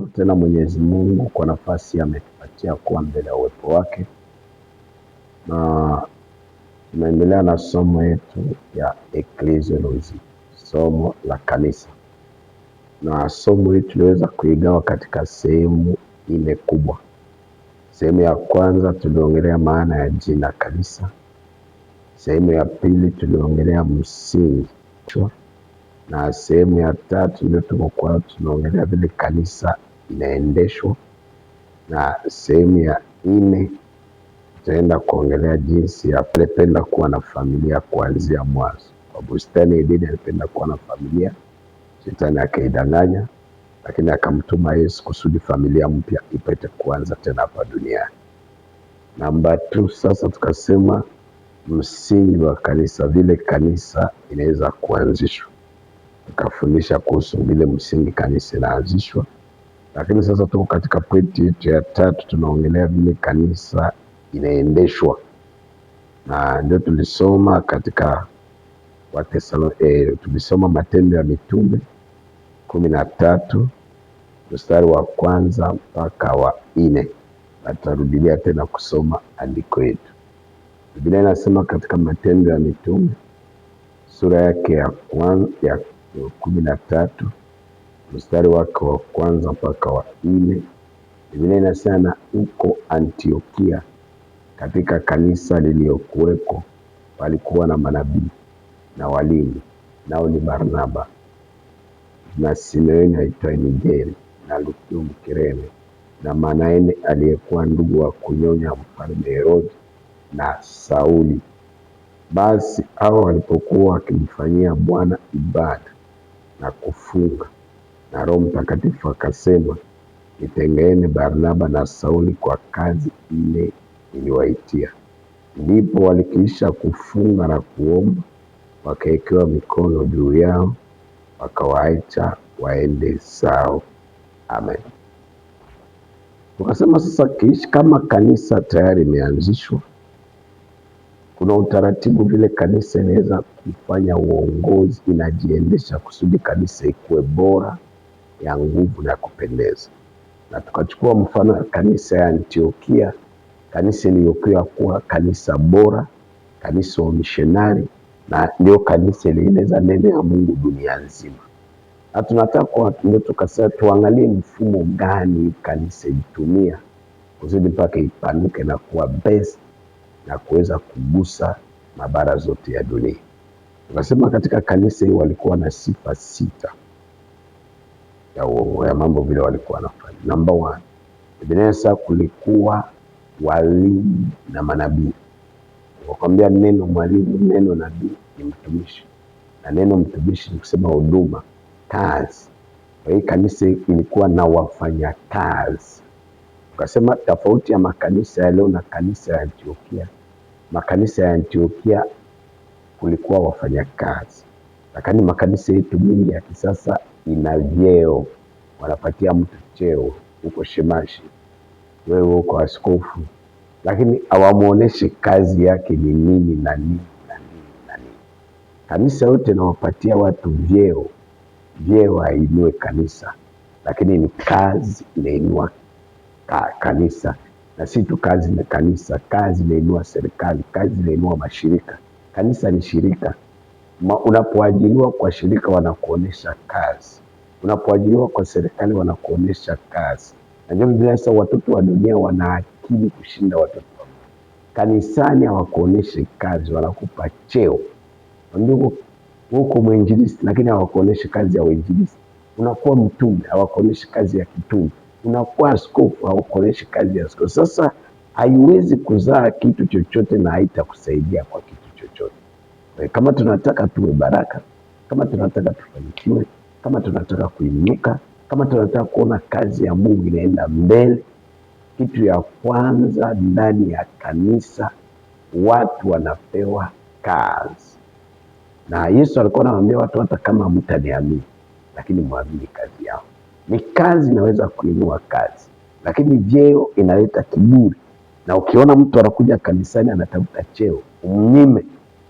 Tena Mwenyezi Mungu kwa nafasi ametupatia kuwa mbele ya uwepo wake, na tunaendelea na somo yetu ya ecclesiology, somo la kanisa, na somo hili tuliweza kuigawa katika sehemu 4 kubwa. Sehemu ya kwanza tuliongelea maana ya jina kanisa. Sehemu ya pili tuliongelea msingi, na sehemu ya tatu ndio tumekuwa tunaongelea vile kanisa inaendeshwa, na sehemu ya 4 tutaenda kuongelea jinsi ya kupenda kuwa na familia kuanzia mwanzo. Kwa bustani Edeni alipenda kuwa na familia, Shetani akaidanganya, lakini akamtuma Yesu kusudi familia mpya ipate kuanza tena hapa duniani. Namba 2, sasa tukasema msingi wa kanisa, vile kanisa inaweza kuanzishwa. Tukafundisha kuhusu vile msingi kanisa inaanzishwa. Lakini sasa tuko katika pointi yetu ya 3, tunaongelea vile kanisa inaendeshwa, na ndio tulisoma katika tulisoma Matendo ya Mitume 13 mstari wa 1 mpaka wa 4, na tutarudia tena kusoma andiko yetu. Biblia inasema katika Matendo ya Mitume sura yake ya 13 mstari wake wa 1 mpaka wa 4. Biblia inasema huko Antiokia katika kanisa lililokuweko walikuwa na manabii na walimu, nao ni Barnaba na Simeoni aitwaye Nigeri na Lukio Mkirene na Manaene aliyekuwa ndugu wa kunyonya mfalme Herode na Sauli. Basi hao walipokuwa wakimfanyia Bwana ibada na kufunga, na Roho Mtakatifu akasema, nitengeeni Barnaba na Sauli kwa kazi ile niliwaitia. Ndipo walikiisha kufunga na kuomba, wakawekewa mikono juu yao, wakawaacha waende zao. Amen. Tukasema sasa kama kanisa tayari imeanzishwa, kuna utaratibu vile kanisa inaweza kufanya uongozi, inajiendesha kusudi kanisa ikuwe bora, ya nguvu na kupendeza. Na tukachukua mfano ya kanisa ya Antiokia, kanisa iliyokuwa kuwa kanisa bora, kanisa wa missionari, na ndio kanisa ilieneza neno ya Mungu dunia nzima. Na tunataka ndio tukasema tuangalie mfumo gani kanisa itumia kusudi mpaka ipanuke na kuwa best na kuweza kugusa mabara zote ya dunia. Tukasema katika kanisa hii walikuwa na sifa 6 ya mambo vile walikuwa wanafanya. Number 1, Biblia kulikuwa walimu na manabii. Wakwambia neno mwalimu, neno nabii ni mtumishi, na neno mtumishi ni kusema huduma, kazi. Kwa hiyo kanisa ilikuwa na wafanya kazi. Tukasema tofauti ya makanisa ya leo na kanisa ya Antiokia, makanisa ya Antiokia kulikuwa wafanya kazi, lakini makanisa yetu mingi ya kisasa ina vyeo, wanapatia mtu cheo, uko shemashi, wewe uko askofu, lakini hawamuoneshi kazi yake ni nini na nini na nini na nini. Kanisa yote nawapatia watu vyeo, vyeo hainue kanisa, lakini ni kazi inainua kanisa. Na si tu kazi na kanisa, kazi inainua serikali, kazi inainua mashirika. Kanisa ni shirika. Unapoajiriwa kwa shirika wanakuonesha kazi, unapoajiriwa kwa serikali wanakuonesha kazi. Najua Biblia sasa watoto wa dunia wana akili kushinda watoto wa Mungu. Kanisani hawakuoneshi kazi, wanakupa cheo. Ndio huko mwinjilisti, lakini hawakuoneshi kazi ya uinjilisti. Unakuwa mtume, hawakuoneshi kazi ya kitume. Unakuwa askofu, hawakuoneshi kazi ya askofu. Sasa haiwezi kuzaa kitu chochote na haitakusaidia kwa kitu chochote. Kama tunataka tuwe baraka, kama tunataka tufanikiwe, kama tunataka kuinuka, kama tunataka kuona kazi ya Mungu inaenda mbele, kitu ya kwanza ndani ya kanisa watu wanapewa kazi. Na Yesu alikuwa anawaambia watu, hata kama mtaniamini, lakini muamini kazi yao. Ni kazi inaweza kuinua kazi, lakini vyeo inaleta kiburi. Na ukiona mtu anakuja kanisani anatafuta cheo, umnyime.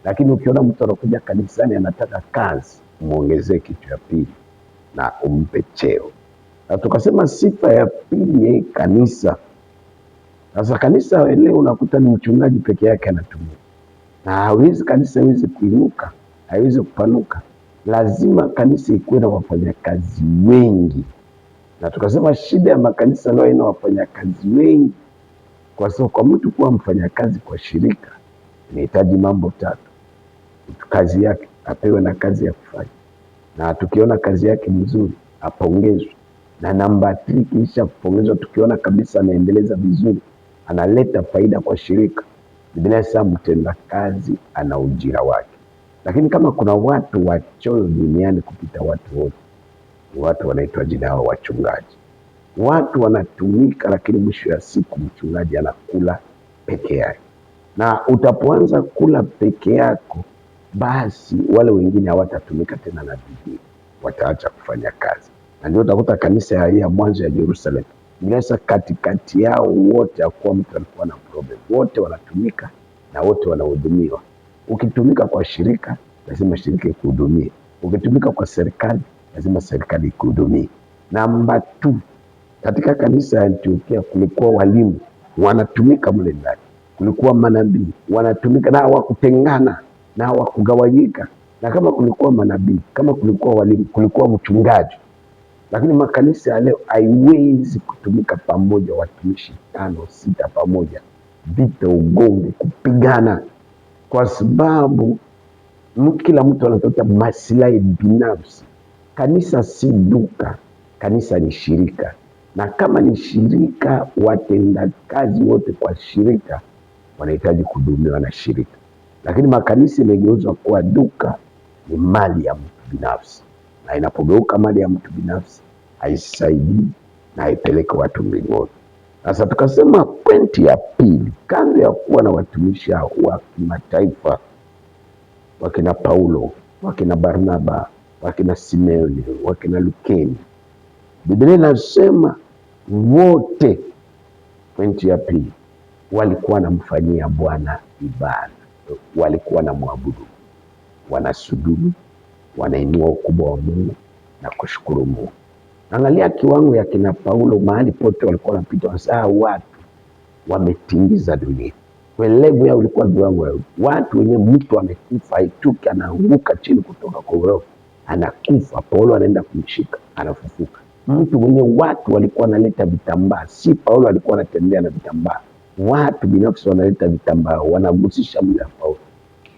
Lakini ukiona mtu anakuja kanisani anataka kazi, muongezee kitu ya pili na umpe cheo. Na tukasema sifa ya pili ya kanisa. Sasa kanisa leo unakuta ni mchungaji peke yake anatumia, na kanisa hawezi kuinuka, haiwezi kupanuka. Lazima kanisa ikuwe na wafanyakazi wengi, na tukasema shida ya makanisa leo ina wafanyakazi wengi, kwa sababu kwa mtu kuwa mfanyakazi kwa shirika inahitaji mambo tatu. Kazi yake apewe na kazi ya kufanya, na tukiona kazi yake mzuri apongezwe, na namba 3 kisha kupongezwa, tukiona kabisa anaendeleza vizuri, analeta faida kwa shirika, Biblia inasema mtenda kazi ana ujira wake. Lakini kama kuna watu wachoyo duniani kupita watu wote, ni watu wanaitwa jina hao wachungaji. Watu wanatumika, lakini mwisho ya siku mchungaji anakula peke yake, na utapoanza kula peke yako, basi wale wengine hawatatumika tena na bidii, wataacha kufanya kazi. Na ndio utakuta kanisa ya mwanzo ya Jerusalem, inaweza katikati yao wote hakuwa mtu alikuwa na problem, wote wanatumika na wote wanahudumiwa. Ukitumika kwa shirika, lazima shirika ikuhudumie. Ukitumika kwa serikali, lazima serikali ikuhudumie. Namba 2, katika kanisa ya Antiokia kulikuwa walimu wanatumika mle ndani, kulikuwa manabii wanatumika, na hawakutengana na hawakugawanyika. Na kama kulikuwa manabii, kama kulikuwa walimu, kulikuwa mchungaji. Lakini makanisa ya leo haiwezi kutumika pamoja, watumishi 5 6 pamoja, vita, ugomvi, kupigana, kwa sababu kila mtu anatafuta maslahi binafsi. Kanisa si duka, kanisa ni shirika, na kama ni shirika, watenda kazi wote kwa shirika wanahitaji kuhudumiwa na shirika. Lakini makanisa imegeuzwa kuwa duka, ni mali ya mtu binafsi, na inapogeuka mali ya mtu binafsi haisaidii na haipeleke watu mbinguni. Sasa tukasema pointi ya pili, kando ya kuwa na watumishi wa kimataifa, wakina Paulo, wakina Barnaba, wakina Simeoni, wakina Lukeni, Biblia inasema wote, pointi ya pili, walikuwa wanamfanyia Bwana ibada, walikuwa wanamwabudu, wanasujudu, wanainua ukubwa wa Mungu na kushukuru Mungu. Angalia kiwango ya kina Paulo, mahali pote walikuwa wanapita, wasaa watu wametingiza dunia. Kwa level yao ulikuwa viwango ya watu wenye, mtu amekufa haituki, anaanguka chini kutoka kwa ghorofa, anakufa, Paulo anaenda kumshika, anafufuka. Mtu mwenye watu walikuwa wanaleta vitambaa, si Paulo alikuwa anatembea na vitambaa, watu binafsi wanaleta vitambaa, wanagusisha mwili wa Paulo,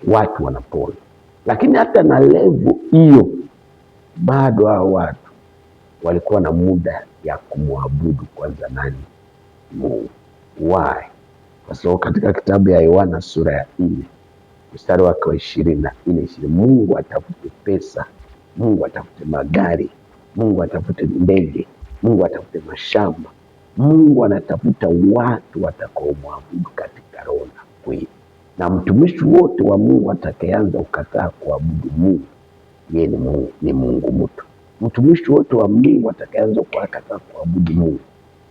watu wanapona. Lakini hata na level hiyo bado hao watu walikuwa na muda ya kumwabudu kwanza nani? Mungu. Why? Kwa sababu katika kitabu ya Yohana sura ya 4 mstari wake wa 24, Mungu atafute pesa, Mungu atafute magari, Mungu atafute ndege, Mungu atafute mashamba, Mungu anatafuta watu watakaomwabudu katika roho na kweli. Na mtumishi wote wa Mungu atakayeanza ukataa kuabudu Mungu, yeye ni Mungu mtu. Mtumishi wote wa Mungu atakayeanza kukataa kuabudu Mungu,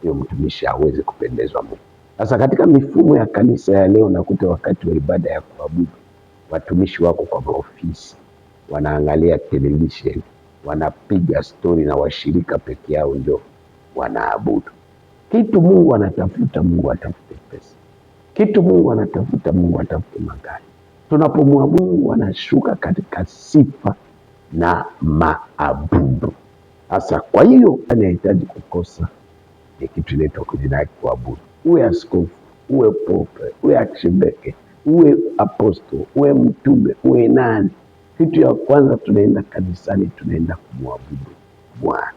huyo mtumishi hawezi kupendezwa Mungu. Sasa katika mifumo ya kanisa ya leo, nakuta wakati wa ibada ya kuabudu, watumishi wako kwa maofisi, wanaangalia television, wanapiga stori na washirika peke yao ndio wanaabudu. Kitu Mungu anatafuta, Mungu atafute pesa. Kitu Mungu anatafuta, Mungu atafute magari. Tunapomwabudu Mungu anashuka katika sifa na maabudu. Sasa kwa hiyo anahitaji kukosa ni kitu inaitwa kujidai kuabudu. Uwe askofu, uwe pope, uwe archbishop, uwe apostle, uwe mtume, uwe nani, kitu ya kwanza tunaenda kanisani, tunaenda kumwabudu Bwana.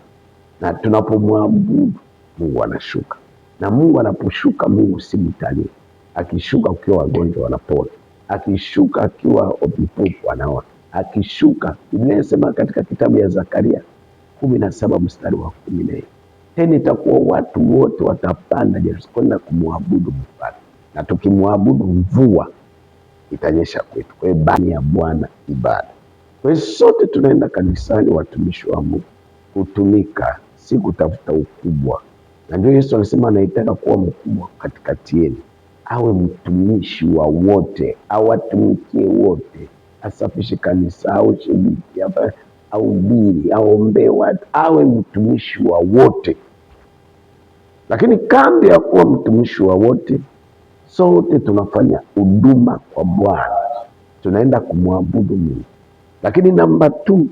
Na tunapomwabudu Mungu anashuka, na Mungu anaposhuka, Mungu si mtalii. Akishuka ukiwa wagonjwa wanapona, akishuka akiwa vipofu wanaona, akishuka. Biblia inasema katika kitabu ya Zakaria 17 mstari wa 14, tena itakuwa watu wote watapanda Yerusalemu kwenda kumwabudu Bwana, na tukimwabudu mvua itanyesha kwetu. Kwa hiyo bani ya Bwana ibada. Kwa hiyo sote tunaenda kanisani, watumishi wa Mungu, kutumika, si kutafuta ukubwa. Na ndio Yesu alisema anaitaka kuwa mkubwa katikati yenu, awe mtumishi wa wote, awatumikie wote, asafishe kanisa, au shiriki hapa, ahubiri, aombee watu, awe mtumishi wa wote. Lakini kambi ya kuwa mtumishi wa wote, sote tunafanya huduma kwa Bwana, tunaenda kumwabudu Mungu. Lakini namba 2,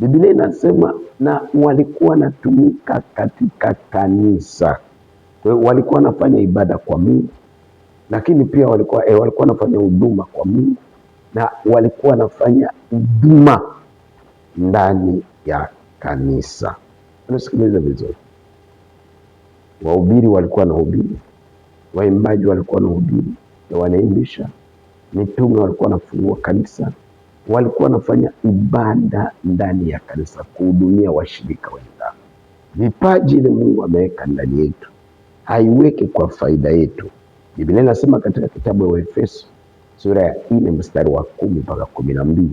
Biblia inasema na walikuwa wanatumika katika kanisa. Kwa hiyo walikuwa wanafanya ibada kwa Mungu, lakini pia walikuwa wanafanya huduma kwa Mungu, na walikuwa wanafanya huduma ndani ya kanisa. Unasikiliza vizuri. Wahubiri walikuwa wanahubiri, waimbaji walikuwa wanahubiri na wanaimbisha, mitume walikuwa wanafungua kanisa, walikuwa wanafanya ibada ndani ya kanisa, kuhudumia washirika wenzao. Vipaji ile Mungu ameweka ndani yetu, haiweke kwa faida yetu. Biblia inasema katika kitabu ya Waefeso sura ya 4 mstari wa 10 mpaka 12,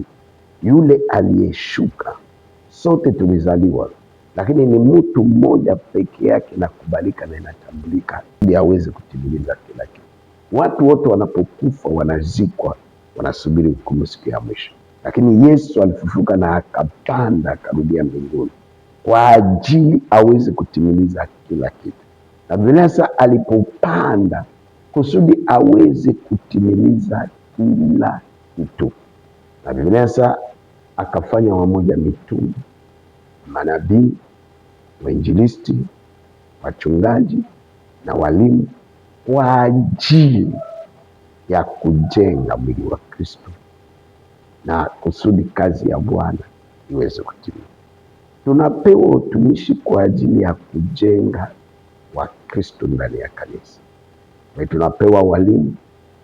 yule aliyeshuka, sote tulizaliwa, lakini ni mtu mmoja peke yake na kubalika na inatambulika, ili aweze kutimiliza kila kitu. Watu wote wanapokufa wanazikwa, wanasubiri hukumu siku ya mwisho. Lakini Yesu alifufuka na akapanda, akarudia mbinguni kwa ajili aweze kutimiliza kila kitu. Na Biblia sasa alipopanda kusudi aweze kutimiliza kila kitu. Na Biblia sasa akafanya wamoja mitume, manabii, wainjilisti, wachungaji na walimu kwa ajili ya kujenga mwili wa Kristo na kusudi kazi ya Bwana iweze kutimia. Tunapewa utumishi kwa ajili ya kujenga wa Kristo ndani ya kanisa. Na tunapewa walimu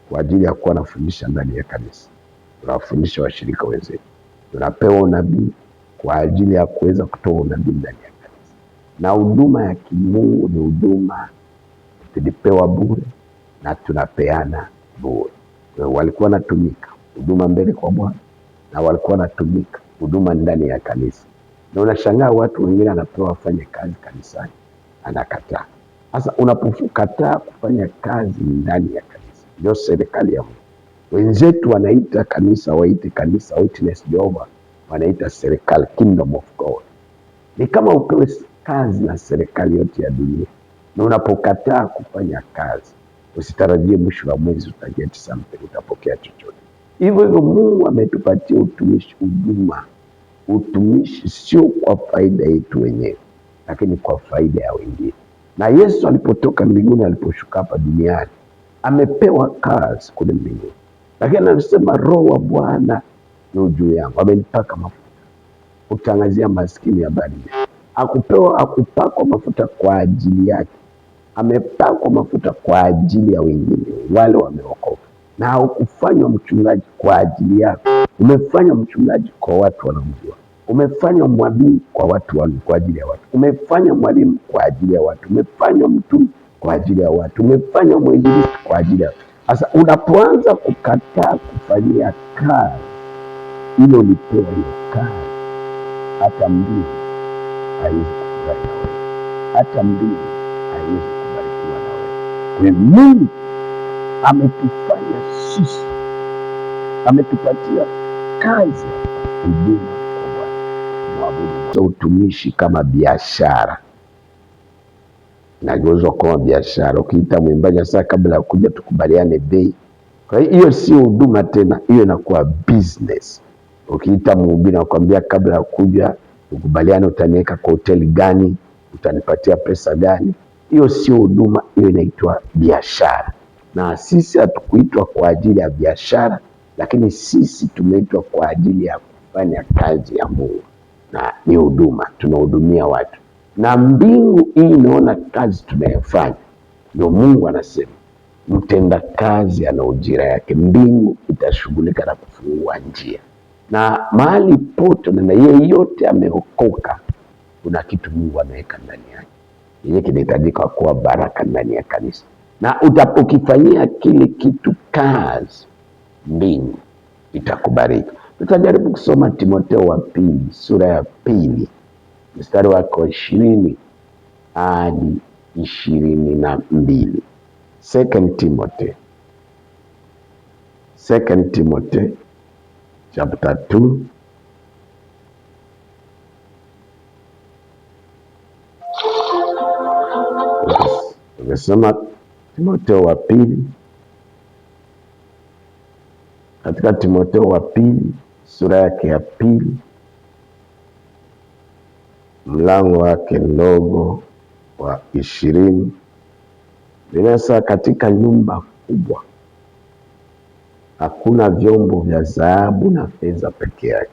kwa ajili ya kuwa nafundisha ndani ya kanisa, tunawafundisha washirika wenzetu. Tunapewa unabii kwa ajili ya kuweza kutoa unabii ndani ya kanisa. Na huduma ya kimungu ni huduma tulipewa bure na tunapeana bure. Walikuwa wanatumika huduma mbele kwa Bwana, na walikuwa wanatumika huduma ndani ya kanisa. Na unashangaa watu wengine anapewa wafanye kazi kanisani, anakataa. Sasa unapokataa kufanya kazi ndani ya kanisa, ndio serikali ya Mungu. Wenzetu wanaita kanisa, waite kanisa Witness Jehovah, wanaita serikali, Kingdom of God. Ni kama upewe kazi na serikali yote ya dunia, na unapokataa kufanya kazi, usitarajie mwisho wa mwezi utaget something, utapokea chochote. Hivyo hivyo Mungu ametupatia utumishi, huduma. Utumishi sio kwa faida yetu wenyewe, lakini kwa faida ya wengine. Na Yesu alipotoka mbinguni, aliposhuka hapa duniani, amepewa kazi kule mbinguni, lakini anasema Roho wa Bwana ni juu yangu, amenipaka mafuta kutangazia maskini habari njema. Hakupakwa mafuta kwa ajili yake, amepakwa mafuta kwa ajili ya wengine, wale wameokoka. Na haukufanywa mchungaji kwa ajili yako, umefanywa mchungaji kwa watu wanaomjua. Umefanywa mwalimu kwa watu kwa ajili ya watu. Umefanywa mwalimu kwa ajili ya watu. Umefanywa mtume kwa ajili ya watu. Umefanywa mwinjilisti kwa ajili ya watu. Sasa unapoanza kukataa kufanyia kazi ile ulipewa hiyo kazi, hata mbingu haiwezi kufurahi na wewe, hata mbingu haiwezi kubarikiwa na wewe. Mungu ametufanya sisi, ametupatia kazi huduma kwa Bwana. Utumishi kama biashara, nageuzwa kama biashara. Ukiita mwimbaji sasa, kabla ya kuja tukubaliane bei. Kwa hiyo sio huduma tena, hiyo inakuwa business. Ukiita mhubiri nakwambia, kabla ya kuja tukubaliane utaniweka kwa hoteli gani, utanipatia pesa gani. Hiyo sio huduma, hiyo inaitwa biashara. Na sisi hatukuitwa kwa ajili ya biashara, lakini sisi tumeitwa kwa ajili ya kufanya kazi ya Mungu, na ni huduma, tunahudumia watu. Na mbingu hii inaona kazi tunayofanya, ndio Mungu anasema mtenda kazi ana ujira yake. Mbingu itashughulika na kufungua njia, na mahali pote na yeyote ameokoka, kuna kitu Mungu ameweka ndani yake, yeye kinahitajika kuwa baraka ndani ya kanisa. Na utapokifanyia kile kitu kazi, mbingu itakubariki. Tutajaribu kusoma Timotheo wa pili sura ya 2 mstari wake wa 20 hadi 22. Second Timothy chapter 2 Tukisema Timotheo wa pili, katika Timotheo wa pili sura yake ya pili mlango wake ndogo wa 20, inasema katika nyumba kubwa hakuna vyombo vya dhahabu na fedha peke yake,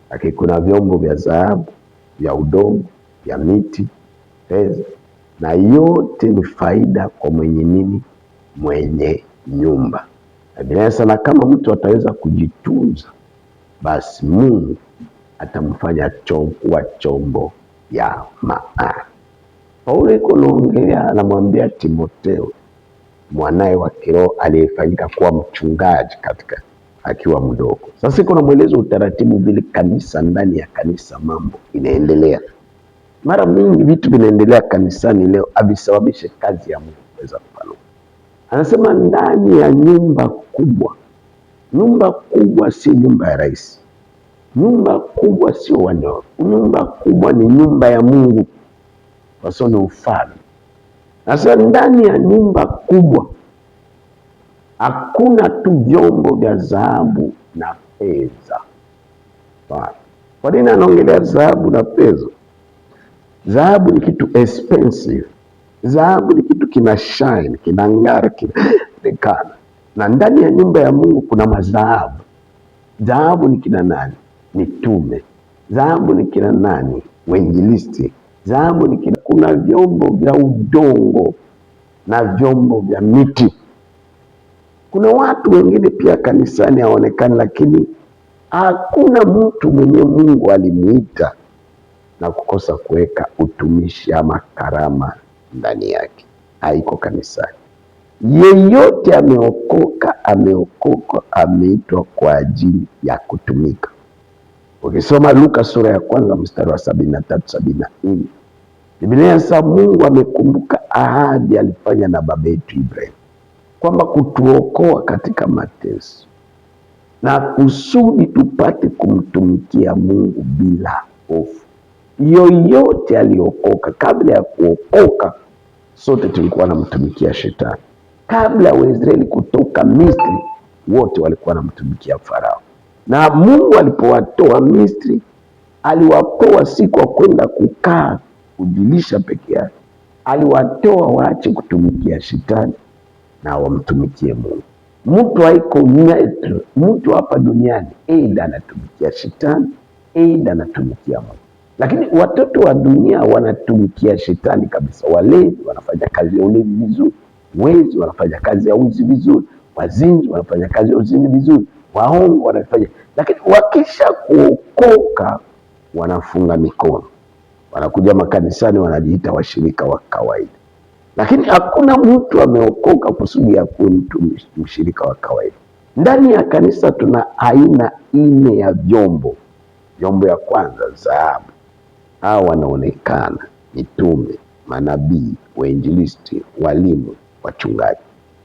lakini kuna vyombo vya dhahabu, vya udongo, vya miti, fedha, na yote ni faida kwa mwenye nini? Mwenye nyumba. Biblia inasema kama mtu ataweza kujitunza, basi Mungu atamfanya kuwa chombo ya maana. Paulo yuko anaongelea, anamwambia Timotheo mwanae wa kiroho aliyefanyika kuwa mchungaji katika akiwa mdogo. Sasa iko na mwelezo utaratibu vile kanisa, ndani ya kanisa mambo inaendelea. Mara mingi vitu vinaendelea kanisani leo avisababishe kazi ya Mungu kuweza kupanuka. Anasema ndani ya nyumba kubwa. Nyumba kubwa si nyumba ya rais. Nyumba kubwa sio wanao. Nyumba kubwa ni nyumba ya Mungu, kwa sababu ni ufalme. Sasa ndani ya nyumba kubwa hakuna tu vyombo vya dhahabu na fedha. Kwa nini anaongelea dhahabu na fedha? Dhahabu ni kitu expensive. Dhahabu ni kitu kina shine, kinang'ara, kinaonekana. Na ndani ya nyumba ya Mungu kuna madhahabu. Dhahabu ni kina nani? Mitume. Dhahabu ni kina nani? Wainjilisti. Dhahabu ni kina, kuna vyombo vya udongo na vyombo vya miti. Kuna watu wengine pia kanisani haonekani, lakini hakuna mtu mwenye Mungu alimuita na kukosa kuweka utumishi ama karama ndani yake. Haiko kanisani. Yeyote ameokoka, ameitwa kwa ajili ya kutumika. Ukisoma Luka sura ya kwanza mstari wa 73-74, Biblia inasema Mungu amekumbuka ahadi alifanya na baba yetu Ibrahim, kwamba kutuokoa katika mateso na kusudi tupate kumtumikia Mungu bila hofu. Yoyote aliokoka. Kabla ya kuokoka sote tulikuwa namtumikia shetani. Kabla ya Waisraeli kutoka Misri, wote walikuwa namtumikia Farao. Na Mungu alipowatoa Misri, aliwatoa si kwa kwenda kukaa kujilisha peke yake. Aliwatoa waache kutumikia shetani na wamtumikie Mungu. Mtu haiko neutral. Mtu hapa duniani aidha anatumikia shetani, aidha anatumikia Mungu. Lakini watoto wa dunia wanatumikia shetani kabisa. Walevi wanafanya kazi ya ulevi vizuri, wezi wanafanya kazi ya wizi vizuri, wazinzi wanafanya kazi ya uzinzi vizuri, waongo wanafanya. Lakini wakisha kuokoka wanafunga mikono, wanakuja makanisani, wanajiita washirika wa kawaida. Lakini hakuna mtu ameokoka kusudi ya kuwa mshirika wa kawaida. Ndani ya kanisa tuna aina 4 ya vyombo. Vyombo ya kwanza dhahabu. Hao wanaonekana mitume, manabii, wainjilisti, walimu, wachungaji.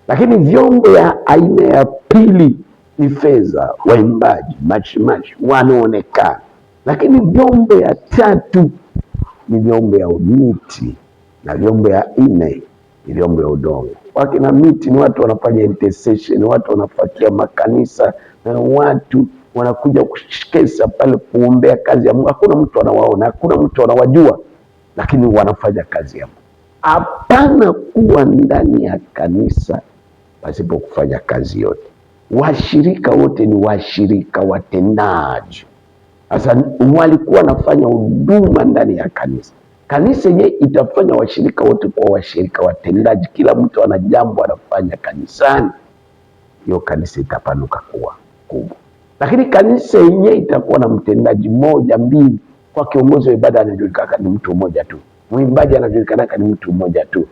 Lakini vyombo ya aina ya pili ni fedha, waimbaji, machimachi wanaonekana. Lakini vyombo ya tatu ni vyombo ya miti, na vyombo ya 4 ni vyombo ya udongo. Wakina miti ni watu wanafanya intercession, watu wanafuatia makanisa, na watu wanakuja kushikesa pale kuombea kazi ya Mungu. Hakuna mtu anawaona, hakuna mtu anawajua, lakini wanafanya kazi ya Mungu. Hapana kuwa ndani ya kanisa pasipo kufanya kazi yote. Washirika wote ni washirika watendaji. Sasa walikuwa wanafanya huduma ndani ya kanisa. Kanisa yenyewe itafanya washirika wote kuwa washirika watendaji. Kila mtu ana jambo anafanya kanisani, hiyo kanisa itapanuka kuwa kubwa. Lakini kanisa yenyewe itakuwa na mtendaji mmoja, 2. Kwa kiongozi wa ibada anajulikana ni mtu mmoja tu, mwimbaji anajulikana ni mtu mmoja tu.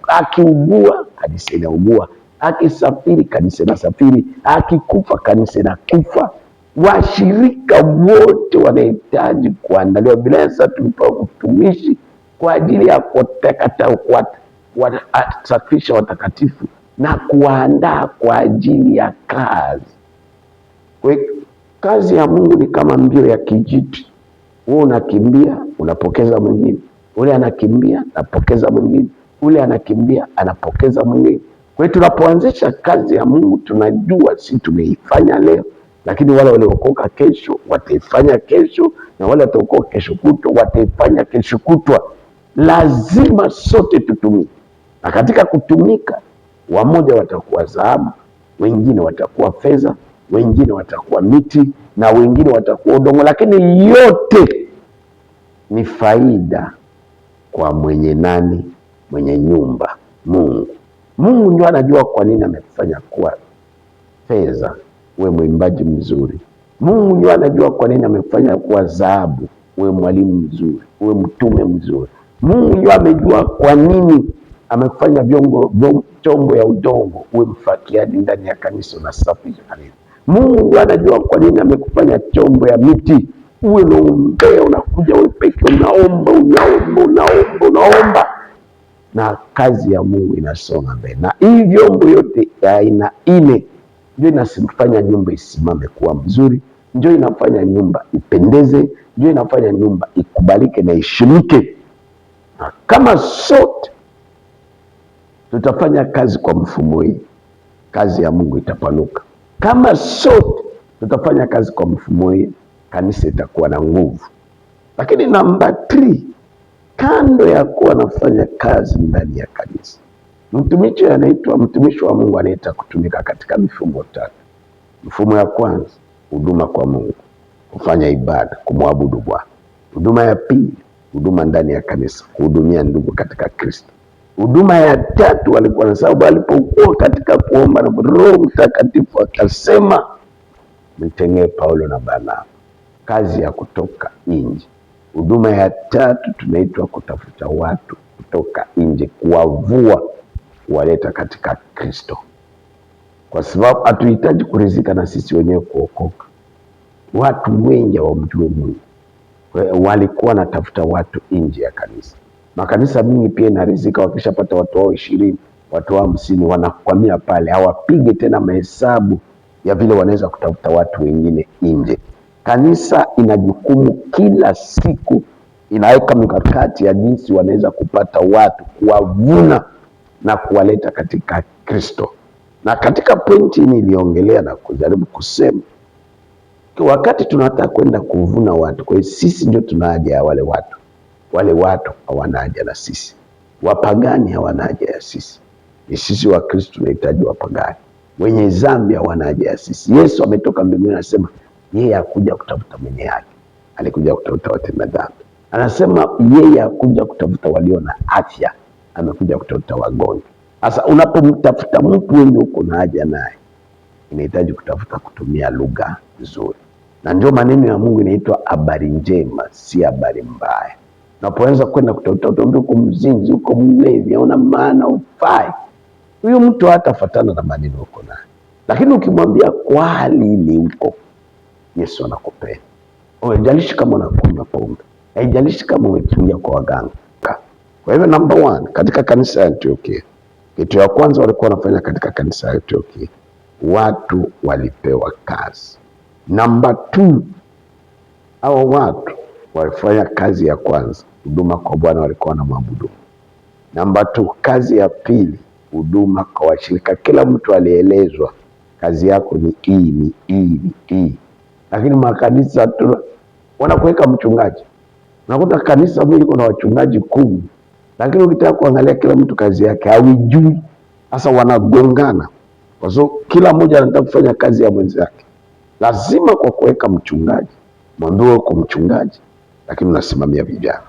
Akiugua kanisa inaugua, akisafiri kanisa inasafiri, akikufa kanisa inakufa. Washirika wote wanahitaji kuandaliwa. Bila sasa tulipewa utumishi kwa ajili ya kuwatakatifu watakatifu na kuwaandaa kwa ajili ya kazi. Kwa kazi ya Mungu ni kama mbio ya kijiti. Wewe unakimbia, unapokeza mwingine. Ule anakimbia, anapokeza mwingine. ule anakimbia anapokeza mwingine. Kwa hiyo tunapoanzisha kazi ya Mungu tunajua si tumeifanya leo, lakini wale waliokoka kesho wataifanya kesho, na wale wataokoka kesho kutwa wataifanya kesho kutwa. Lazima sote tutumike, na katika kutumika, wamoja watakuwa dhahabu, wengine watakuwa fedha, wengine watakuwa miti, na wengine watakuwa udongo, lakini yote ni faida kwa mwenye nani? Mwenye nyumba, Mungu. Mungu ndio anajua kwa nini amekufanya kuwa fedha, uwe mwimbaji mzuri. Mungu ndio anajua kwa nini amekufanya kuwa dhahabu, uwe mwalimu mzuri, uwe mtume mzuri. Mungu ndio amejua kwa nini amekufanya chombo ya udongo, uwe mfakiaji ndani ya kanisa na safi kanisa. Mungu ndio anajua kwa nini amekufanya chombo ya miti, uwe unaombea, unakuja wewe peke unaomba, na kazi ya Mungu inasonga mbele. Na hii vyombo yote ya aina ile ndio inafanya nyumba isimame kuwa mzuri, ndio inafanya nyumba ipendeze, ndio inafanya nyumba ikubalike na ishimike. Na kama sote tutafanya kazi kwa mfumo hii, kazi ya Mungu itapanuka. Kama sote tutafanya kazi kwa mfumo hii, kanisa itakuwa na nguvu. Lakini namba 3, kando ya kuwa nafanya kazi ndani ya kanisa, mtumishi wa Mungu anaita kutumika katika mifumo 3. Mfumo ya kwanza, huduma kwa Mungu, kufanya ibada, kumwabudu Bwana. Huduma ya pili, huduma ndani ya kanisa, kuhudumia ndugu katika Kristo. Huduma ya tatu, walikuwa na sababu alipokuwa katika kuomba na Roho Mtakatifu akasema mtengee Paulo na Barnaba, kazi ya kutoka nje. Huduma ya tatu tunaitwa kutafuta watu kutoka nje, kuwavua, kuwaleta katika Kristo, kwa sababu hatuhitaji kuridhika na sisi wenyewe kuokoka. Watu wengi hawamjui Mungu, walikuwa wanatafuta watu nje ya kanisa. Makanisa mingi pia inaridhika wakishapata watu wao 20, watu wao 50, wanakwamia pale, hawapige tena mahesabu ya vile wanaweza kutafuta watu wengine nje. Kanisa ina jukumu kila siku, inaweka mikakati ya jinsi wanaweza kupata watu, kuwavuna na kuwaleta katika Kristo. Na katika pointi hii niliongelea na kujaribu kusema, wakati tunataka kwenda kuvuna watu, kwa hiyo sisi ndio tuna haja ya wale watu. Wale watu hawana haja na sisi, wapagani hawana haja ya sisi. Ni sisi wa Kristo tunahitaji wapagani. Wenye dhambi hawana haja ya sisi. Yesu ametoka mbinguni anasema yeye hakuja kutafuta mwenye haki, alikuja kutafuta watenda dhambi. Anasema yeye hakuja kutafuta walio na afya, amekuja kutafuta wagonjwa. Sasa unapomtafuta mtu wenye uko na haja naye, inahitaji kutafuta kutumia lugha nzuri, na ndio maneno ya Mungu inaitwa habari njema, si habari mbaya. Unapoanza kwenda kutafuta mtu uko mzinzi, uko mlevi, hauna maana, ufai, huyo mtu hatafuatana na maneno uko naye. Lakini ukimwambia kwa hali ile uko, Yesu anakupenda. Haijalishi kama unakunywa pombe, haijalishi kama umekimbia kwa waganga. Kwa hivyo number 1 katika kanisa ya Antiokia, kitu ya kwanza walikuwa wanafanya katika kanisa ya Antiokia, watu walipewa kazi. Number 2, hao watu walifanya kazi ya kwanza, huduma kwa Bwana, walikuwa wanamwabudu. Number 2, kazi ya pili, huduma kwa washirika. Kila mtu alielezwa kazi yako ni hii. Lakini makanisa tu wanakuweka mchungaji. Unakuta kanisa moja kuna wachungaji 10, lakini ukitaka kuangalia kila mtu kazi yake hawajui. Sasa wanagongana kwa sababu kila mmoja anataka kufanya kazi ya mwenzake. Lazima kwa kuweka mchungaji, mwambie uko mchungaji lakini unasimamia vijana.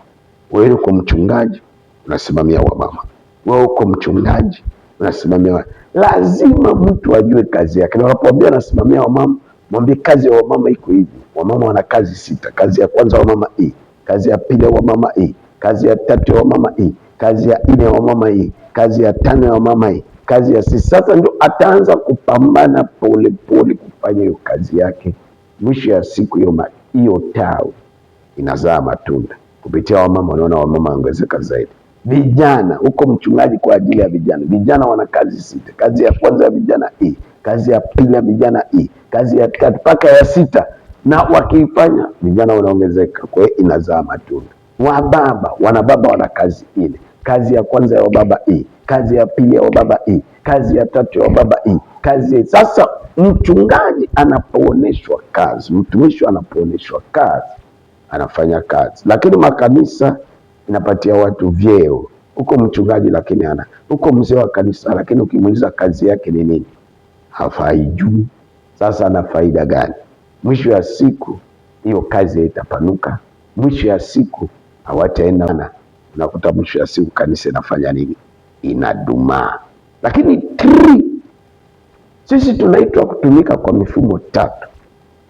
Wewe uko mchungaji unasimamia wamama. Wewe uko mchungaji unasimamia. Lazima mtu ajue kazi yake. Na unapoambia anasimamia wamama, mwambie kazi ya wamama iko hivi. Wamama wana kazi 6. Kazi ya kwanza wamama hii, kazi ya pili wamama hii, kazi ya 3 wamama hii, kazi ya 4 wamama hii, kazi ya 5 wamama hii, kazi ya 6. Sasa ndio ataanza kupambana pole pole kufanya hiyo kazi yake. Mwisho ya siku hiyo tawi inazaa matunda. Kupitia wamama, unaona wamama ongezeka zaidi. Vijana, huko mchungaji kwa ajili ya vijana. Vijana wana kazi 6. Kazi ya kwanza ya vijana hii, kazi ya pili ya vijana hii, kazi ya 3 mpaka ya 6, na wakiifanya vijana wanaongezeka, kwa hiyo inazaa matunda. Wanababa wana kazi ile. kazi ya kwanza ya wababa hii, kazi ya pili ya wababa hii, kazi ya tatu ya wababa hii, kazi. Sasa mchungaji anapooneshwa kazi, mtumishi anapooneshwa kazi, anafanya kazi. Lakini makanisa inapatia watu vyeo, huko mchungaji lakini huko mzee wa kanisa, lakini ukimuuliza kazi yake ni nini, hafaijui. Sasa ana faida gani? Mwisho ya siku hiyo kazi itapanuka, mwisho ya siku hawataenda. Unakuta mwisho ya siku kanisa inafanya nini? Inadumaa. Lakini sisi tunaitwa kutumika kwa mifumo tatu.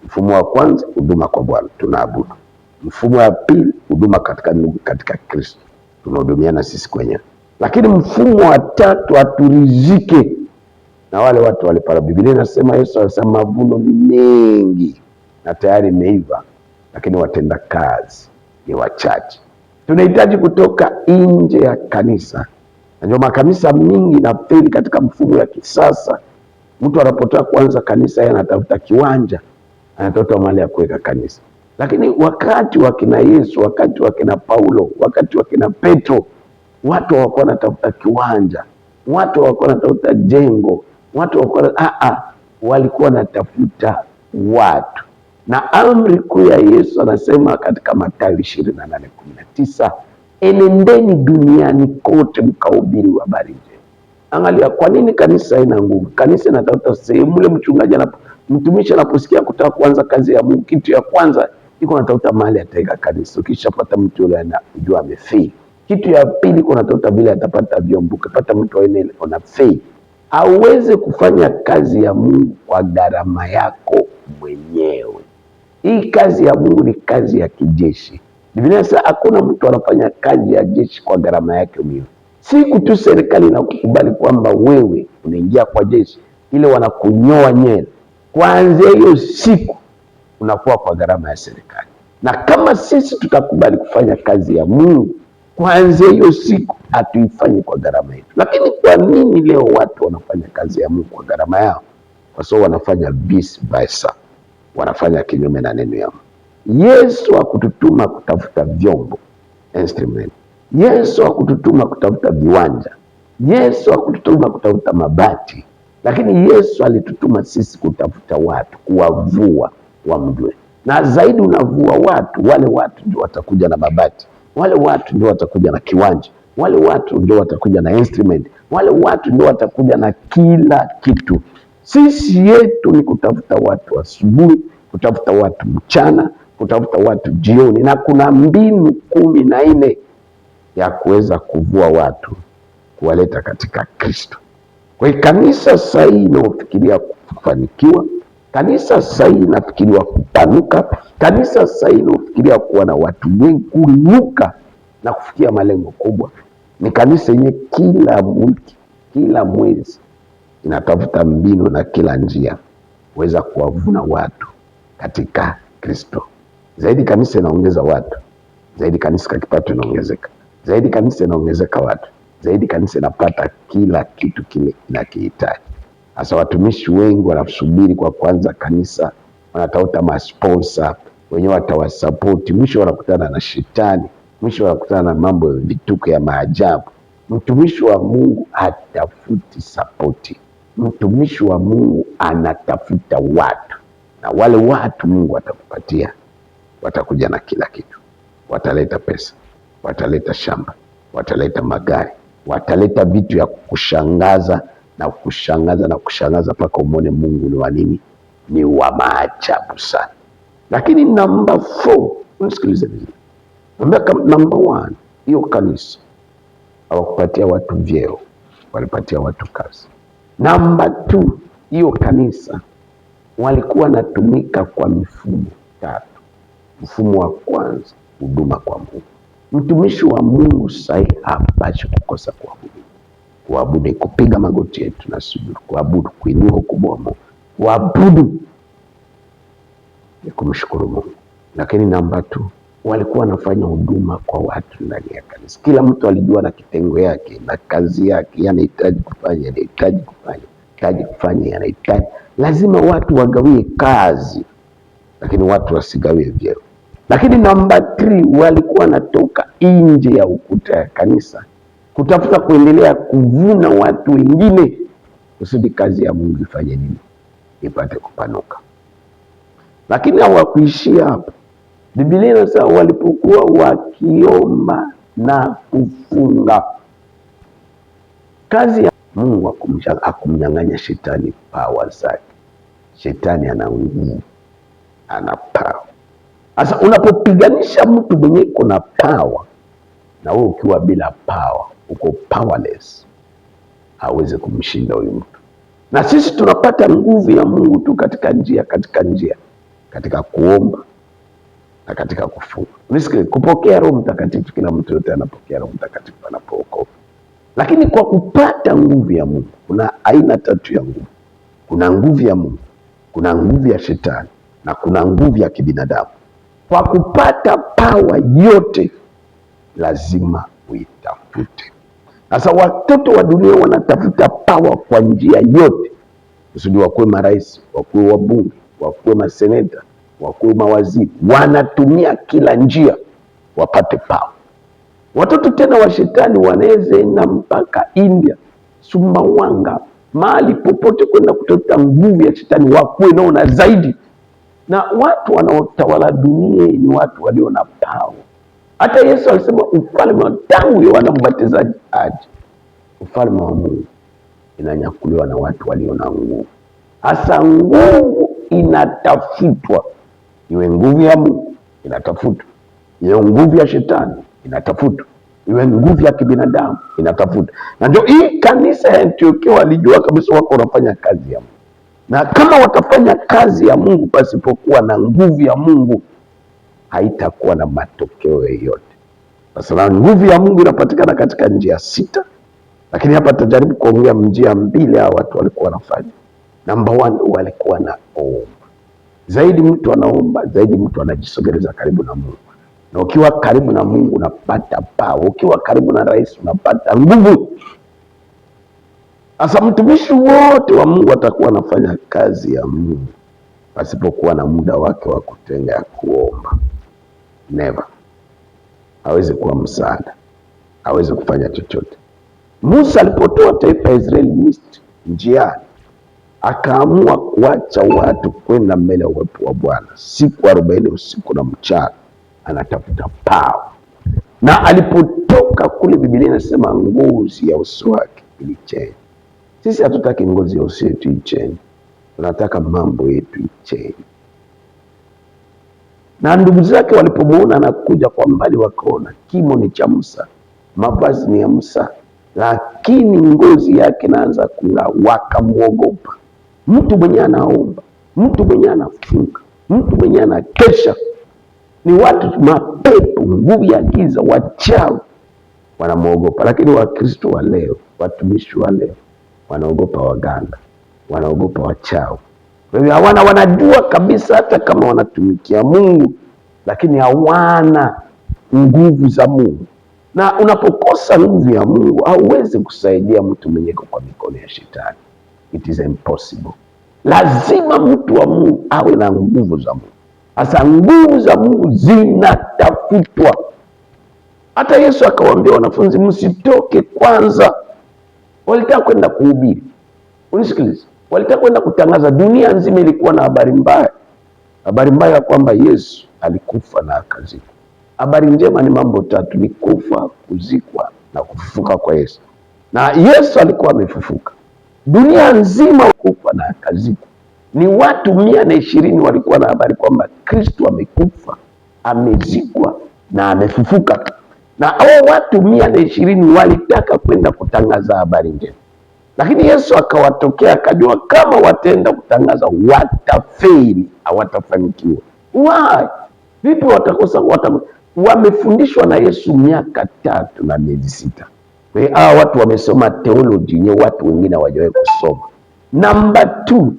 Mfumo wa kwanza, huduma kwa Bwana, tunaabudu. Mfumo wa pili, huduma katika Kristo, tunahudumiana sisi kwenyewe. Lakini mfumo wa tatu, haturizike na wale watu walipara. Biblia inasema, Yesu alisema mavuno ni mengi na tayari imeiva, lakini watenda kazi ni wachache. Tunahitaji kutoka nje ya kanisa. Najua makanisa mingi na feli katika mfumo ya kisasa. Mtu anapotaka kuanza kanisa, yeye anatafuta kiwanja, anatafuta mahali ya kuweka kanisa. Lakini wakati wa kina Yesu, wakati wa kina Paulo, wakati wa kina Petro, watu hawakuwa wanatafuta kiwanja, watu hawakuwa wanatafuta jengo, watu walikuwa wanatafuta watu. Na amri kuu ya Yesu anasema katika Mathayo 28:19, enendeni duniani kote mkahubiri habari njema. Angalia, kwa nini kanisa haina nguvu? Kanisa inatafuta sehemu. Ule mtumishi anaposikia kutaka kuanza kazi ya Mungu, kitu ya kwanza iko natafuta mahali ataweka kanisa. Ukishapata mtu yule anajua amefeli. Kitu ya pili iko natafuta vile atapata vyombo. Ukipata mtu aina unafeli. Hauwezi kufanya kazi ya Mungu kwa gharama yako mwenyewe. Hii kazi ya Mungu ni kazi ya kijeshi. Biblia inasema hakuna mtu anafanya kazi ya jeshi kwa gharama yake mwenyewe. Siku tu serikali inakukubali kwamba wewe unaingia kwa jeshi, ile wanakunyoa nyele, kuanzia hiyo siku unakuwa kwa gharama ya serikali. Na kama sisi tutakubali kufanya kazi ya Mungu, kuanzia hiyo siku hatuifanyi kwa gharama yetu. Lakini kwa nini leo watu wanafanya kazi ya Mungu kwa gharama yao? Kwa sababu wanafanya vice versa, wanafanya kinyume na neno ya Mungu. Yesu hakututuma kutafuta vyombo, instrument. Yesu hakututuma kutafuta viwanja. Yesu hakututuma kutafuta mabati. Lakini Yesu alitutuma sisi kutafuta watu, kuwavua wamjue. Na zaidi unavua watu, wale watu ndio watakuja na mabati, wale watu ndio watakuja na kiwanja, wale watu ndio watakuja na instrument, wale watu ndio watakuja na kila kitu. Sisi yetu ni kutafuta watu asubuhi, kutafuta watu mchana, kutafuta watu jioni. Na kuna mbinu 14 ya kuweza kuvua watu, kuwaleta katika Kristo. Kwa hiyo kanisa sahihi inaofikiria kufanikiwa, kanisa sahihi inafikiriwa kupanuka, kanisa sahihi inaofikiria kuwa na watu wengi, kuinuka na kufikia malengo kubwa, ni kanisa yenye kila wiki, kila mwezi inatafuta mbinu na kila njia kuweza kuwavuna watu katika Kristo. Zaidi kanisa inaongeza watu, zaidi kanisa kipato inaongezeka, zaidi kanisa inaongezeka watu, zaidi kanisa inapata kila kitu kile inakihitaji. Sasa watumishi wengi wanasubiri kwa kwanza kanisa, wanatafuta masponsa, wenyewe watawasapoti, mwisho wanakutana na shetani, mwisho wanakutana na mambo ya vituko ya maajabu. Mtumishi wa Mungu hatafuti sapoti. Mtumishi wa Mungu anatafuta watu, na wale watu Mungu atakupatia, watakuja na kila kitu. Wataleta pesa, wataleta shamba, wataleta magari, wataleta vitu ya kukushangaza na kushangaza na kushangaza mpaka umone Mungu ni wa nini, ni wa maajabu sana. Lakini number 4, unisikilize vizuri. Number 1, hiyo kanisa hawakupatia watu vyeo, walipatia watu kazi. Number 2, hiyo kanisa walikuwa natumika kwa mifumo 3. Mfumo wa kwanza, huduma kwa Mungu. Mtumishi wa Mungu sahi hapashi kukosa kuabudu. Kuabudu ni kupiga magoti yetu na sujudu, kuabudu kuinua ukubwa wa Mungu, kuabudu ni kumshukuru Mungu. Lakini namba 2, walikuwa wanafanya huduma kwa watu ndani ya kanisa. Kila mtu alijua na kitengo yake na kazi yake, yanahitaji kufanya, yanahitaji kufanya, yanahitaji. Lazima watu wagawie kazi, lakini watu wasigawie vyeo. Lakini namba 3, walikuwa wanatoka nje ya ukuta ya kanisa kutafuta kuendelea kuvuna watu wengine kusudi kazi ya Mungu ifanye nini? Ipate kupanuka. Lakini hawakuishia hapo. Biblia inasema walipokuwa wakiomba na kufunga, kazi ya Mungu hakumnyang'anya shetani power zake. Shetani ana nguvu, ana power. Sasa unapopiganisha mtu mwenye iko na power na wewe ukiwa bila power, uko powerless, hawezi kumshinda huyu mtu. Na sisi tunapata nguvu ya Mungu tu katika njia, katika kuomba na katika kufunga. Unisikie, kupokea Roho Mtakatifu, kila mtu yote anapokea Roho Mtakatifu anapookoka. Lakini kwa kupata nguvu ya Mungu, kuna aina tatu ya nguvu. Kuna nguvu ya Mungu, kuna nguvu ya shetani na kuna nguvu ya kibinadamu. Kwa kupata power yote lazima uitafute. Sasa watoto wa dunia wanatafuta power kwa njia yote, kusudi wakuwe marais, wakuwe wabunge, wakuwe maseneta, wakuwe mawaziri. Wanatumia kila njia wapate power. Watoto tena wa shetani wanaweza enda mpaka India, Sumbawanga, mahali popote kwenda kutafuta nguvu ya shetani, wakuwe nao na zaidi. Na watu wanaotawala dunia ni watu walio na power. Hata Yesu alisema ufalme wa tangu Yohana Mbatizaji aje, ufalme wa Mungu inanyakuliwa na watu walio na nguvu. Hasa nguvu inatafutwa, iwe nguvu ya Mungu inatafutwa, iwe nguvu ya shetani inatafutwa, iwe nguvu ya kibinadamu inatafutwa. Na ndio hii kanisa ya Antiokia walijua kabisa wako wanafanya kazi ya Mungu, na kama watafanya kazi ya Mungu pasipokuwa na nguvu ya Mungu, haitakuwa na matokeo yoyote. Sasa nguvu ya Mungu inapatikana katika njia 6, lakini hapa tutajaribu kuongea njia 2 hao watu walikuwa wanafanya. Number 1, walikuwa na omba. Zaidi mtu anaomba, zaidi mtu anajisogeleza karibu na Mungu. Na ukiwa karibu na Mungu unapata power. Ukiwa karibu na rais unapata nguvu. Sasa mtumishi wote wa Mungu atakuwa anafanya kazi ya Mungu pasipokuwa na muda wake wa kutenga ya kuomba. Never. Hawezi kuwa msaada, hawezi kufanya chochote. Musa alipotoa taifa ya Israeli Misri njiani, akaamua kuacha watu kwenda mbele ya uwepo wa Bwana siku 40 usiku na mchana, anatafuta power. Na alipotoka kule, Biblia inasema ngozi ya uso wake ilichange. Sisi hatutaki ngozi ya uso wetu ichange, tunataka mambo yetu ichange. Na ndugu zake walipomuona anakuja kwa mbali, wakaona kimo ni cha Musa, mavazi ni ya Musa, lakini ngozi yake naanza kung'aa, wakamuogopa. Mtu mwenye anaomba, mtu mwenye anafunga, mtu mwenye anakesha, ni watu mapepo, nguvu ya giza, wachawi wanamuogopa. Lakini Wakristo wa leo, watumishi wa leo wanaogopa waganga, wanaogopa wachawi. Kwa hivyo wanajua kabisa hata kama wanatumikia Mungu, lakini hawana nguvu za Mungu. Na unapokosa nguvu ya Mungu, hauwezi kusaidia mtu mwenye kwa mikono ya shetani. It is impossible. Lazima mtu wa Mungu awe na nguvu za Mungu. Sasa nguvu za Mungu zinatafutwa. Hata Yesu akawaambia wanafunzi, msitoke kwanza. Walitaka kwenda kuhubiri. Unisikilize. Walitaka kwenda kutangaza. Dunia nzima ilikuwa na habari mbaya. Habari mbaya kwamba Yesu alikufa na akazikwa. Habari njema ni mambo 3, ni kufa, kuzikwa na kufufuka kwa Yesu. Na Yesu alikuwa amefufuka. Dunia nzima kufa na akazikwa. Ni watu 120 walikuwa na habari kwamba Kristo amekufa, amezikwa na amefufuka. Na hao watu 120 walitaka kwenda kutangaza habari njema. Lakini Yesu akawatokea, akajua kama wataenda kutangaza watafeli, hawatafanikiwa. Why? Vipi watakosa? Wamefundishwa na Yesu miaka 3 na miezi 6. Kwa hiyo hawa watu wamesoma theology yenye watu wengine hawajawahi kusoma. Number 2,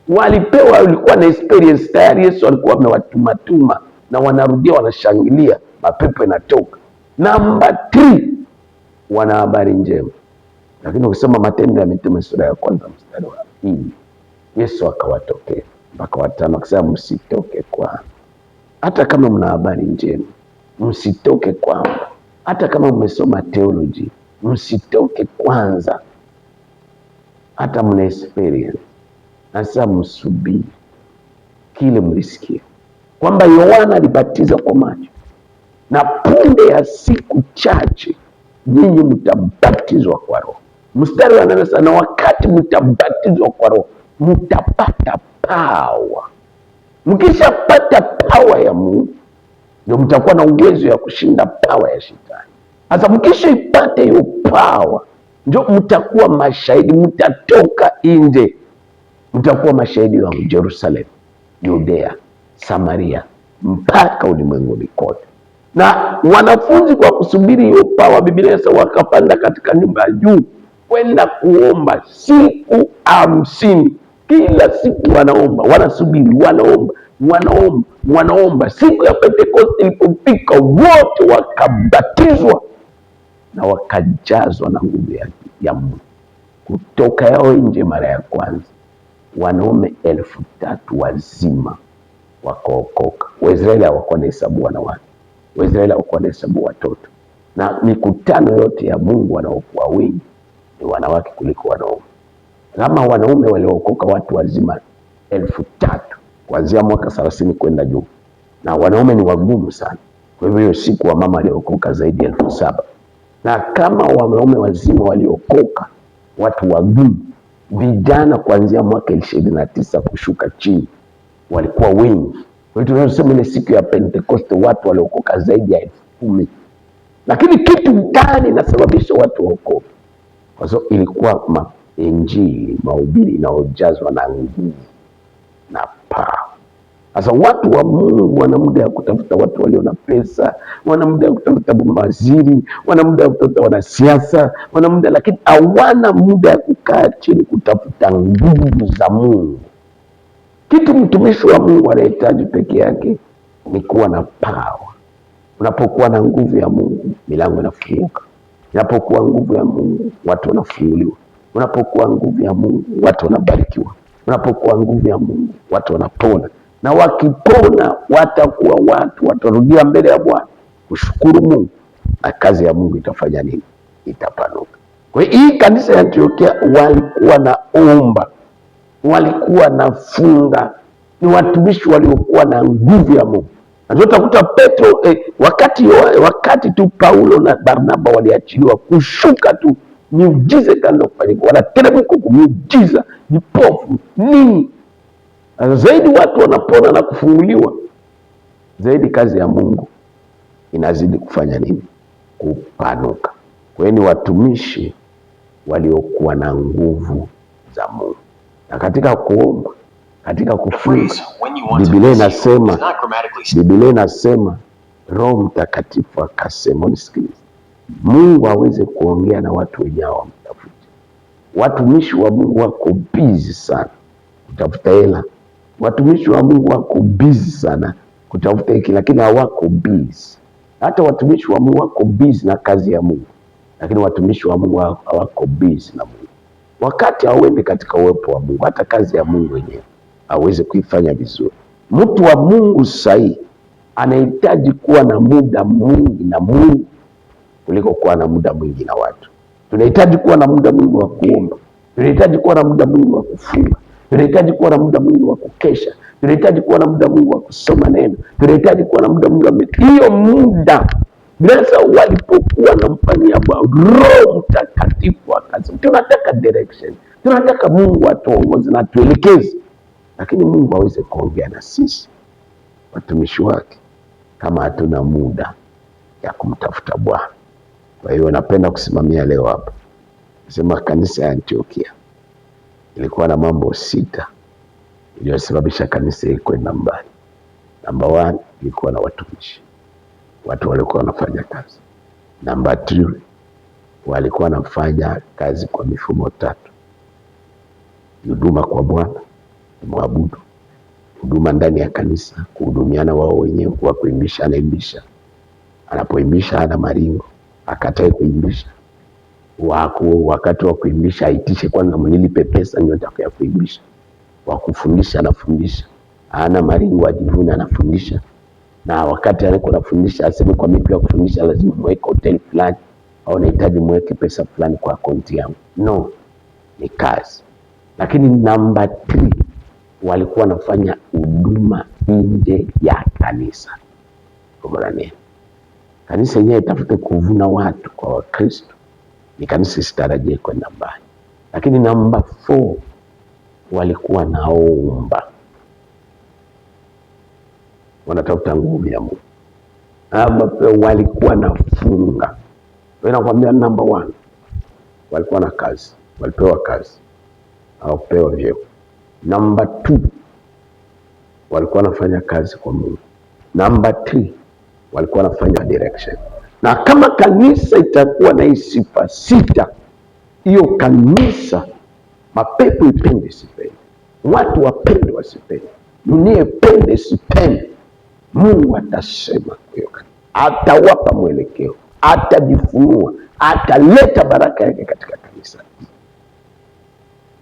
walikuwa na experience tayari. Yesu alikuwa amewatumatuma na wanarudia, wanashangilia, mapepo yanatoka. Number 3, wana habari njema. Lakini ukisoma Matendo ya Mitume sura ya 1 mstari wa 2, Yesu akawatokea mpaka 5 akasema, msitoke kwangu. Hata kama mna habari njema, msitoke kwangu. Hata kama mmesoma theology, msitoke kwanza hata mna experience. Sasa msubiri kile mlisikia kwamba Yohana alibatiza kwa maji na punde ya siku chache nyinyi mtabatizwa kwa Roho. Mstari wa 8, na wakati mtabatizwa kwa Roho mtapata power. Mkishapata power ya Mungu ndio mtakuwa na uwezo ya kushinda power ya shetani. Sasa mkishaipata hiyo power ndio mtakuwa mashahidi, mtatoka nje, mtakuwa mashahidi wa Jerusalem, Judea, Samaria, mpaka ulimwenguni kote. Na wanafunzi kwa kusubiri hiyo power, Biblia inasema wakapanda katika nyumba ya juu kwenda kuomba siku 50. Kila siku wanaomba, wanasubiri, wanaomba. Siku ya Pentekoste ilipofika, wote wakabatizwa na wakajazwa na nguvu ya Mungu. Kutoka yao nje mara ya kwanza wanaume 3,000 wazima wakaokoka. Waisraeli hawakuwa na hesabu wanawake, Waisraeli hawakuwa na hesabu watoto, na mikutano yote ya Mungu wanaokuwa wengi ni wanawake kuliko wanaume. Kama wanaume waliokoka watu wazima 3,000 kuanzia mwaka 30 kwenda juu, na wanaume ni wagumu sana. Kwa hivyo hiyo siku wa mama waliokoka zaidi ya 7,000, na kama wanaume wazima waliokoka watu wagumu, vijana kuanzia mwaka 29 kushuka chini walikuwa wengi. Kwa hiyo tunasema ile siku ya Pentekoste watu waliokoka zaidi ya 10,000. Lakini kitu gani inasababisha watu waokoke? Kwa sababu ilikuwa injili, mahubiri inayojazwa na nguvu na power. Sasa watu wa Mungu wana muda ya kutafuta watu walio na pesa, wana muda ya kutafuta mawaziri, wana muda ya kutafuta wanasiasa, wana muda, lakini hawana muda ya kukaa chini kutafuta nguvu za Mungu. Kitu mtumishi wa Mungu anahitaji peke yake ni kuwa na power. Unapokuwa na nguvu ya Mungu, milango inafunguka. Unapokuwa nguvu ya Mungu, watu wanafunguliwa. Unapokuwa nguvu ya Mungu, watu wanabarikiwa. Unapokuwa nguvu ya Mungu, watu wanapona, na wakipona watakuwa watu watarudia mbele ya Bwana kushukuru Mungu, na kazi ya Mungu itafanya nini? Itapanuka. Kwa hiyo hii kanisa ya Antiokia walikuwa naomba, walikuwa nafunga, ni watumishi waliokuwa na nguvu ya Mungu. Na utakuta Petro wakati tu Paulo na Barnaba waliachiliwa, kushuka tu miujiza ikaanza kufanyika, wanateremka kwa miujiza, vipofu nini. Zaidi watu wanapona na kufunguliwa, zaidi kazi ya Mungu inazidi kufanya nini? Kupanuka. Kwa hiyo ni watumishi waliokuwa na nguvu za Mungu. Na katika kuomba, katika kufunga, Biblia inasema Roho Mtakatifu akasema, nisikilize, Mungu aweze kuongea na watu wenyewe wamtafute. Watumishi wa Mungu wako busy sana kutafuta hela. Watumishi wa Mungu wako busy sana kutafuta hiki, lakini hawako busy. Hata watumishi wa Mungu wako busy na kazi ya Mungu, lakini watumishi wa Mungu hawako busy na Mungu. Wakati hauendi katika uwepo wa Mungu, hata kazi ya Mungu yenyewe hawezi kuifanya vizuri. Mtu wa Mungu sahihi anahitaji kuwa na muda mwingi na Mungu kuliko kuwa na muda mwingi na watu. Tunahitaji kuwa na muda mwingi wa kuomba, tunahitaji kuwa na muda mwingi wa kufunga, tunahitaji kuwa na muda mwingi wa kukesha, tunahitaji kuwa na muda mwingi wa kusoma neno, tunahitaji kuwa na muda mwingi wa hiyo muda. Bila walipokuwa namfanyia Bwana, Roho Mtakatifu akasema, tunataka direction, tunataka Mungu atuongoze na tuelekeze. Lakini Mungu hawezi kuongea na sisi watumishi wake kama hatuna muda ya kumtafuta Bwana. Kwa hiyo napenda kusimamia leo hapa, nasema kanisa ya Antiokia ilikuwa na mambo 6 iliyosababisha kanisa hili kwenda mbali. Namba 1, ilikuwa na watumishi, watu walikuwa wanafanya kazi. Namba 2, walikuwa wanafanya kazi kwa mifumo 3: huduma kwa Bwana, kumwabudu, huduma ndani ya kanisa, kuhudumiana wao wenyewe, kwa kuimbisha, anaimbisha, anapoimbisha ana maringo, akatae kuimbisha, wakati wa kuimbisha aitishe kwanza mnilipe pesa ndio nitakuja kuimbisha. Wa kufundisha anafundisha, ana maringo, ajivuna, anafundisha. Na wakati anako anafundisha aseme kwa mimi ya kufundisha lazima mweke hotel fulani, au nahitaji mweke pesa fulani kwa akaunti yangu. No, ni kazi. Lakini namba 3, walikuwa wanafanya huduma nje ya kanisa. Kanisa yenyewe itafute kuvuna watu kwa Wakristo, ni kanisa isitarajie kwenda mbali. Lakini namba 4, walikuwa naomba, wanatafuta nguvu ya Mungu. Walikuwa nafunga. Nakwambia namba 1, walikuwa na kazi, walipewa kazi, hawakupewa vyeo. Namba 2, walikuwa wanafanya kazi kwa Mungu. Namba 3, walikuwa wanafanya direction. Na kama kanisa itakuwa na hii sifa 6, hiyo kanisa, mapepo ipende sipende, watu wapende wasipende, dunia ipende sipende, Mungu atasema hiyo, atawapa mwelekeo, atajifunua, ataleta baraka yake katika kanisa.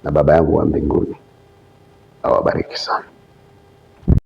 Na Baba yangu wa mbinguni awabariki sana.